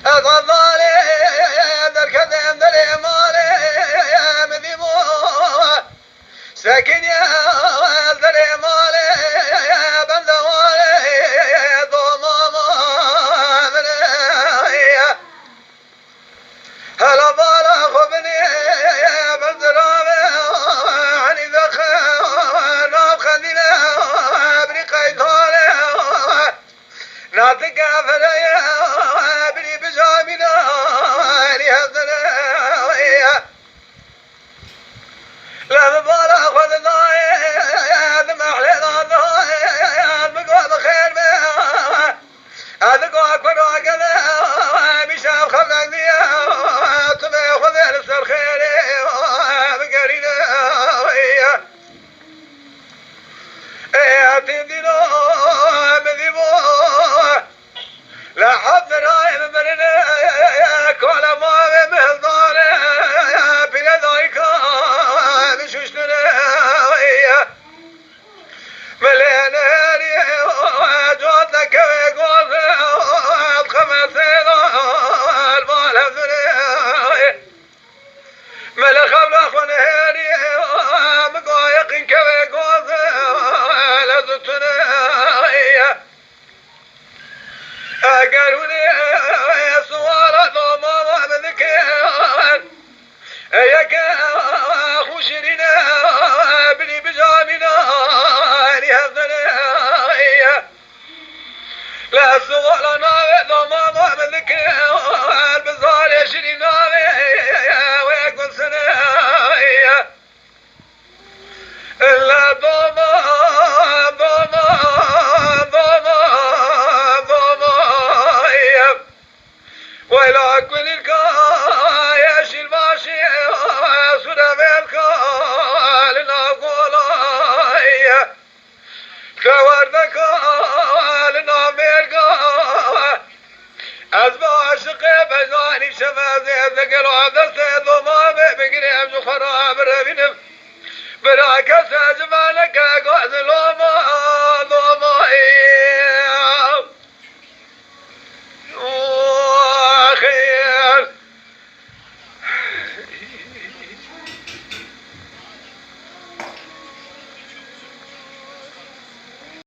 الظالي دركزم دري مالي مذيبو ساكن يا دري مالي بندوالي ضماما مني هلا بالا خبني بندرابي عني ذخر ناب خدينا بريقاي ثالي ناتك فريا بني بجامنا لهذنا لا ببالا خذ النايد محلنا النايد بقوة خير بها هذا قوة كبرى كذا بشاف خبلك ديا تبي خذ السر خيري بقرينا تدينا بذيبو لا حد راي مرنا كل ما بمهضانه بلا ذايكا بشوشنا ملينا جودك ويقول خمس المال هذنا ملا خبل اخونا هاني مقايقين كويقول لازتنا قالوا لي صوارة ضمامة بذكر ياك اخو شرينا بني بجامنا لهذنا لا صوارة ناوي ضمامة بذكر بزار شرينا ويقول سنة إلا ضمام وإلى كل الكايش الماشي صدى بالكال نقولاي كوردك لنا ميرقا أزبا عشق بجاني شفازي ذكر عدسة ضمامي بقريب جو خراب ربينم براكة سجمالك